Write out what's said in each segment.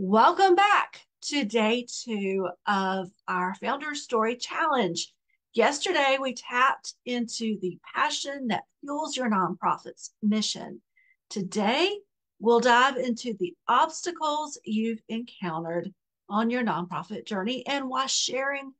Welcome back to day two of our Founder Story Challenge. Yesterday, we tapped into the passion that fuels your nonprofit's mission. Today, we'll dive into the obstacles you've encountered on your nonprofit journey and why sharing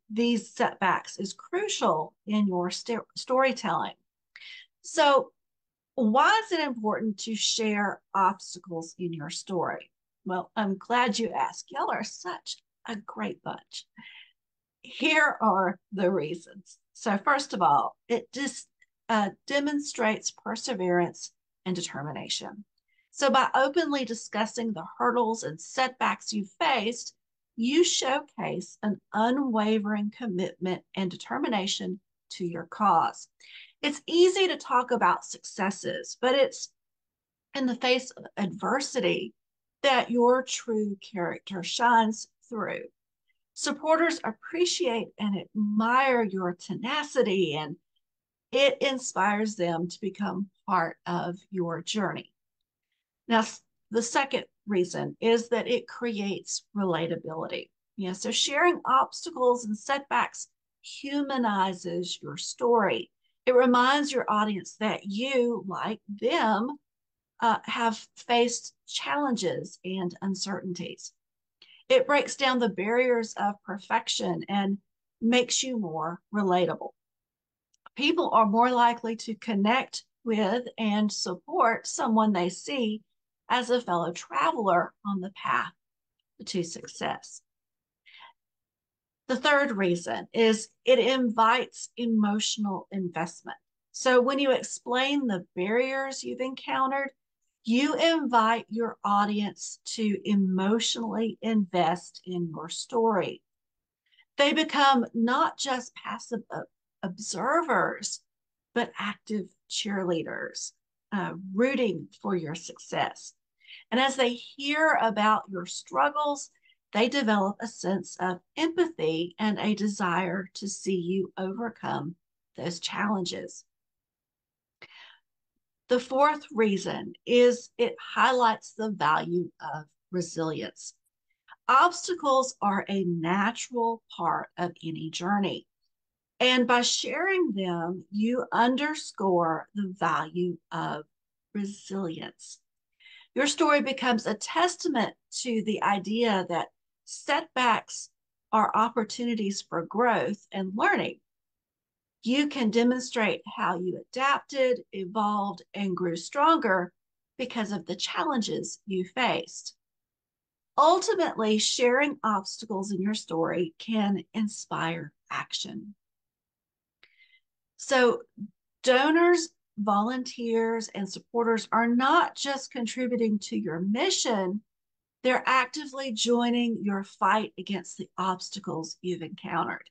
these setbacks is crucial in your storytelling. So, why is it important to share obstacles in your story? Well, I'm glad you asked. Y'all are such a great bunch. Here are the reasons. So, first of all, it just demonstrates perseverance and determination. So, by openly discussing the hurdles and setbacks you faced, you showcase an unwavering commitment and determination to your cause. It's easy to talk about successes, but it's in the face of adversity that your true character shines through. Supporters appreciate and admire your tenacity, and it inspires them to become part of your journey. Now, the second reason is that it creates relatability. So sharing obstacles and setbacks humanizes your story. It reminds your audience that you, like them, have faced challenges and uncertainties. It breaks down the barriers of perfection and makes you more relatable. People are more likely to connect with and support someone they see as a fellow traveler on the path to success. The third reason is it invites emotional investment. So when you explain the barriers you've encountered, you invite your audience to emotionally invest in your story. They become not just passive observers, but active cheerleaders, rooting for your success. And as they hear about your struggles, they develop a sense of empathy and a desire to see you overcome those challenges. The fourth reason is it highlights the value of resilience. Obstacles are a natural part of any journey. And by sharing them, you underscore the value of resilience. Your story becomes a testament to the idea that setbacks are opportunities for growth and learning. You can demonstrate how you adapted, evolved, and grew stronger because of the challenges you faced. Ultimately, sharing obstacles in your story can inspire action. So, donors, volunteers, and supporters are not just contributing to your mission, they're actively joining your fight against the obstacles you've encountered.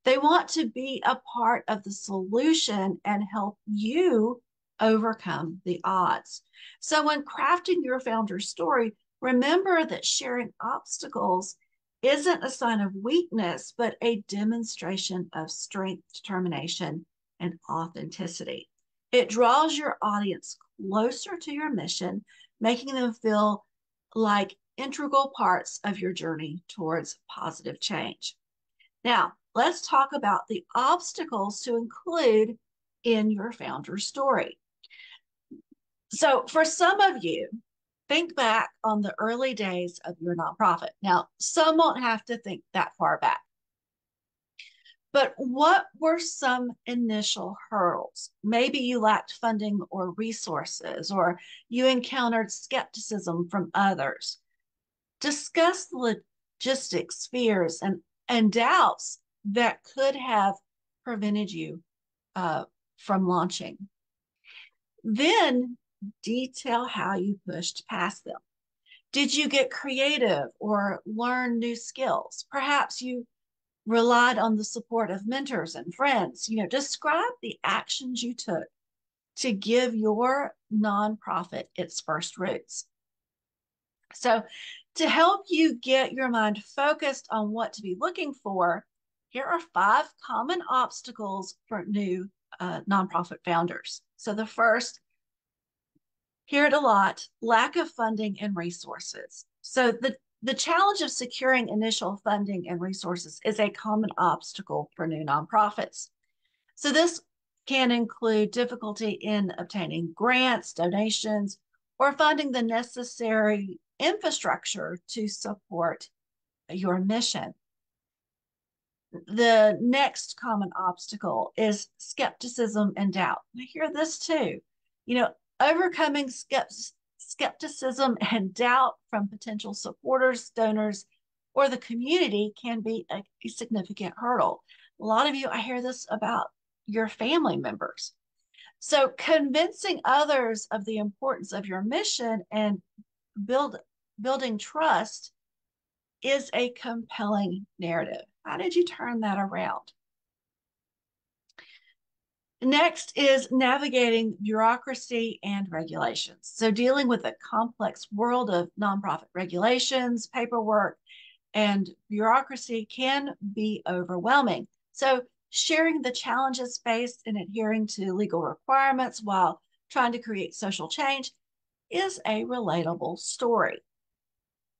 They want to be a part of the solution and help you overcome the odds. So, when crafting your founder's story, remember that sharing obstacles isn't a sign of weakness, but a demonstration of strength, determination, and authenticity. It draws your audience closer to your mission, making them feel like integral parts of your journey towards positive change. Now, let's talk about the obstacles to include in your founder story. So, for some of you, think back on the early days of your nonprofit. Now, some won't have to think that far back. But what were some initial hurdles? Maybe you lacked funding or resources, or you encountered skepticism from others. Discuss the logistics, fears, and doubts that could have prevented you from launching. Then detail how you pushed past them. Did you get creative or learn new skills? Perhaps you relied on the support of mentors and friends. Describe the actions you took to give your nonprofit its first roots. So, to help you get your mind focused on what to be looking for, here are 5 common obstacles for new nonprofit founders. So, the first, hear it a lot, lack of funding and resources. So the challenge of securing initial funding and resources is a common obstacle for new nonprofits. So this can include difficulty in obtaining grants, donations, or finding the necessary infrastructure to support your mission. The next common obstacle is skepticism and doubt. I hear this too. Overcoming skepticism and doubt from potential supporters, donors, or the community can be a significant hurdle. A lot of you, I hear this about your family members. So, convincing others of the importance of your mission and build, building trust is a compelling narrative. How did you turn that around? Next is navigating bureaucracy and regulations. So, dealing with the complex world of nonprofit regulations, paperwork, and bureaucracy can be overwhelming. So, sharing the challenges faced in adhering to legal requirements while trying to create social change is a relatable story.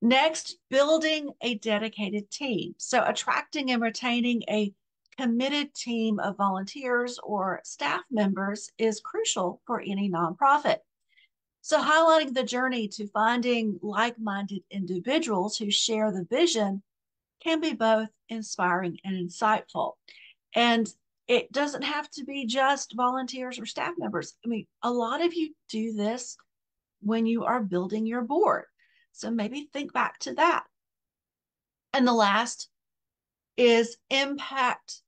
Next, building a dedicated team. So, attracting and retaining a committed team of volunteers or staff members is crucial for any nonprofit. So, highlighting the journey to finding like minded individuals who share the vision can be both inspiring and insightful. And it doesn't have to be just volunteers or staff members. I mean, a lot of you do this when you are building your board. So maybe think back to that. And the last is impact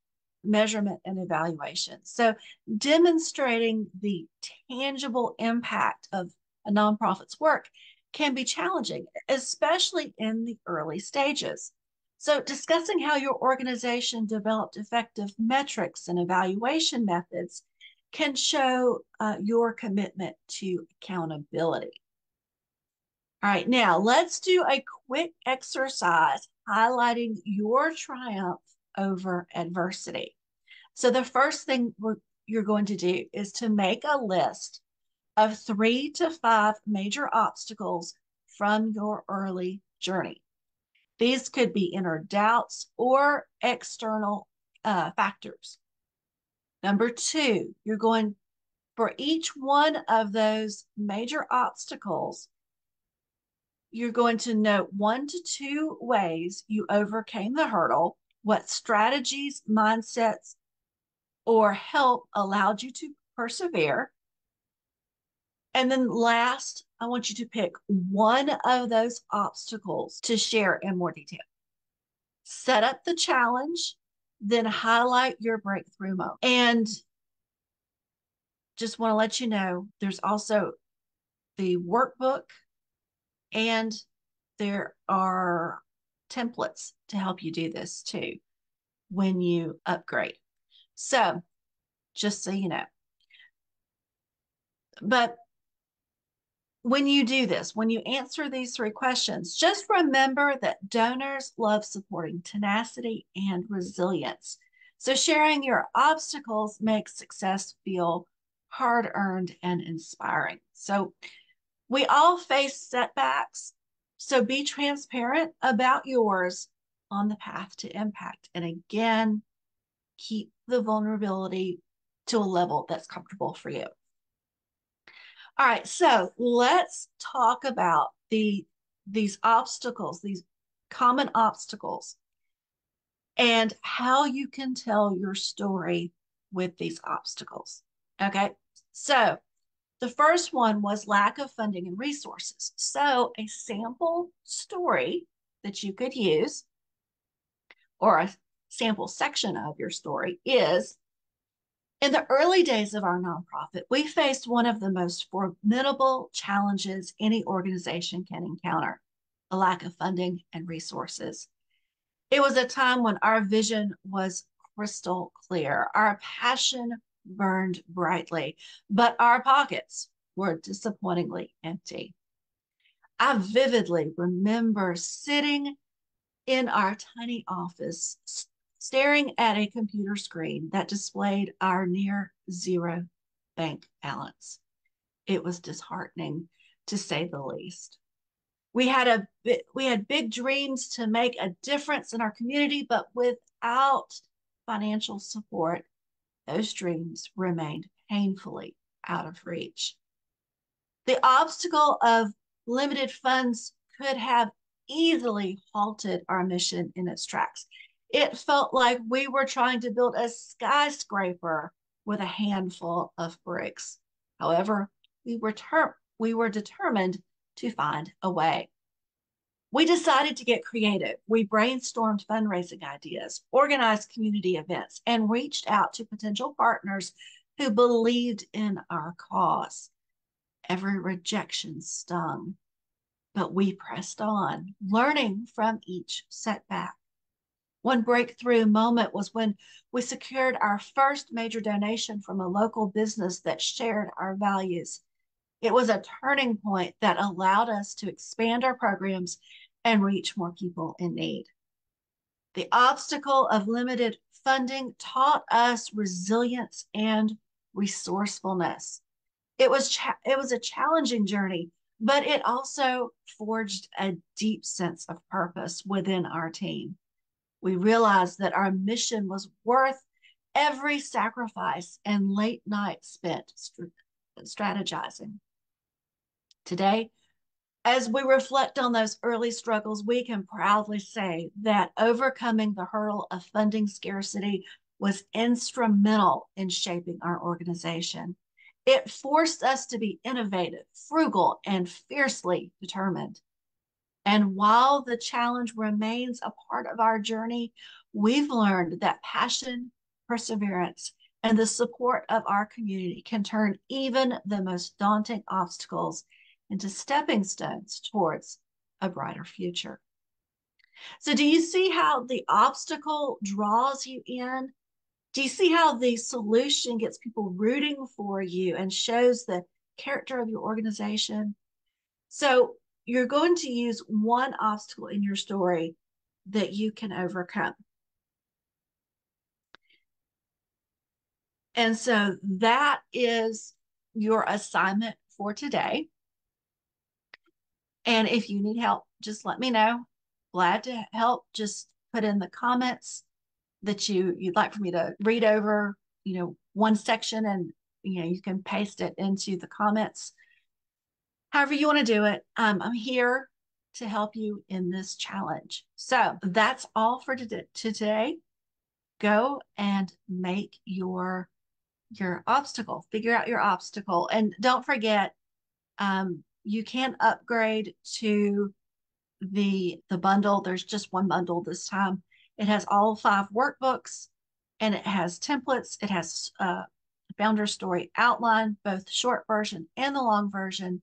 measurement and evaluation. So demonstrating the tangible impact of a nonprofit's work can be challenging, especially in the early stages. So discussing how your organization developed effective metrics and evaluation methods can show your commitment to accountability. All right, now let's do a quick exercise highlighting your triumph over adversity. So, the first thing you're going to do is to make a list of 3 to 5 major obstacles from your early journey. These could be inner doubts or external factors. Number 2, you're going for each one of those major obstacles, you're going to note 1 to 2 ways you overcame the hurdle, what strategies, mindsets, or help allowed you to persevere. And then last, I want you to pick one of those obstacles to share in more detail. Set up the challenge, then highlight your breakthrough moment. And just want to let you know, there's also the workbook and there are templates to help you do this too when you upgrade. So, just so you know. But when you do this, when you answer these 3 questions, just remember that donors love supporting tenacity and resilience. So, sharing your obstacles makes success feel hard earned and inspiring. So, we all face setbacks. So, be transparent about yours on the path to impact. And again, keep the vulnerability to a level that's comfortable for you. All right, so let's talk about these obstacles, these common obstacles, and how you can tell your story with these obstacles. Okay, so the first one was lack of funding and resources. So a sample story that you could use, or a sample section of your story, is in the early days of our nonprofit, we faced one of the most formidable challenges any organization can encounter: a lack of funding and resources. It was a time when our vision was crystal clear, our passion burned brightly, but our pockets were disappointingly empty. I vividly remember sitting in our tiny office, staring at a computer screen that displayed our near zero bank balance. It was disheartening, to say the least. We had big dreams to make a difference in our community, but without financial support, those dreams remained painfully out of reach. The obstacle of limited funds could have easily halted our mission in its tracks. It felt like we were trying to build a skyscraper with a handful of bricks. However, we were determined to find a way. We decided to get creative. We brainstormed fundraising ideas, organized community events, and reached out to potential partners who believed in our cause. Every rejection stung, but we pressed on, learning from each setback. One breakthrough moment was when we secured our first major donation from a local business that shared our values. It was a turning point that allowed us to expand our programs and reach more people in need. The obstacle of limited funding taught us resilience and resourcefulness. It was a challenging journey, but it also forged a deep sense of purpose within our team. We realized that our mission was worth every sacrifice and late night spent strategizing. Today, as we reflect on those early struggles, we can proudly say that overcoming the hurdle of funding scarcity was instrumental in shaping our organization. It forced us to be innovative, frugal, and fiercely determined. And while the challenge remains a part of our journey, we've learned that passion, perseverance, and the support of our community can turn even the most daunting obstacles into stepping stones towards a brighter future. So, do you see how the obstacle draws you in? Do you see how the solution gets people rooting for you and shows the character of your organization? So, you're going to use one obstacle in your story that you can overcome. And so that is your assignment for today. And if you need help, just let me know. Glad to help. Just put in the comments that you'd like for me to read over, one section, and you can paste it into the comments. However you want to do it, I'm here to help you in this challenge. So that's all for today. Go and make your obstacle. Figure out your obstacle, and don't forget, you can upgrade to the bundle. There's just one bundle this time. It has all 5 workbooks, and it has templates. It has founder story outline, both short version and the long version,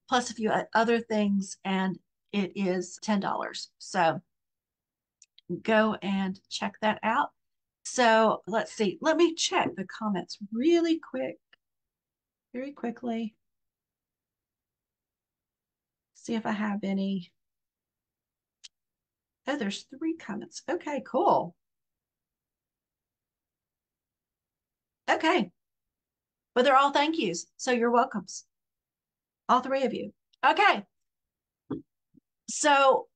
plus a few other things, and it is $10. So go and check that out. So let's see. Let me check the comments really quick, very quickly. See if I have any. Oh, there's 3 comments. Okay, cool. Okay. But they're all thank yous. So you're welcomes. All 3 of you. Okay. So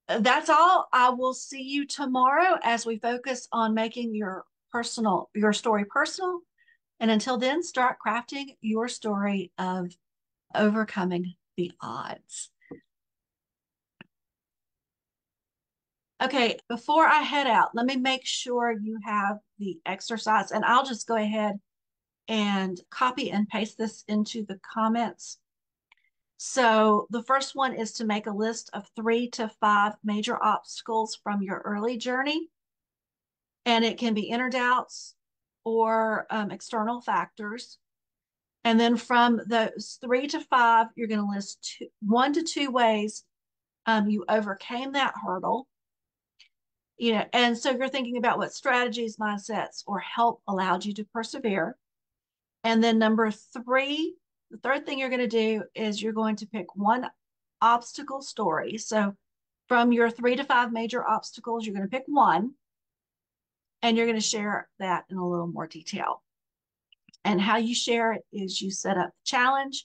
that's all. I will see you tomorrow as we focus on making your story personal. And until then, start crafting your story of overcoming the odds. Okay, before I head out, let me make sure you have the exercise, and I'll just go ahead and copy and paste this into the comments. So the first one is to make a list of 3 to 5 major obstacles from your early journey. And it can be inner doubts or external factors. And then from those 3 to 5, you're going to list 1 to 2 ways you overcame that hurdle. And so you're thinking about what strategies, mindsets, or help allowed you to persevere. And then number 3, the third thing you're going to do is you're going to pick one obstacle story. So from your 3 to 5 major obstacles, you're going to pick one, and you're going to share that in a little more detail. And how you share it is you set up the challenge,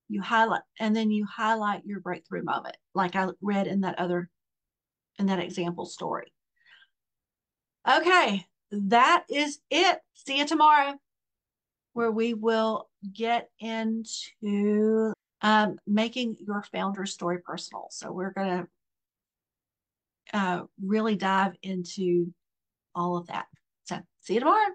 You highlight, and then you highlight your breakthrough moment, like I read in that example story. Okay, that is it. See you tomorrow, where we will get into making your founder story personal. So we're going to really dive into all of that. So see you tomorrow.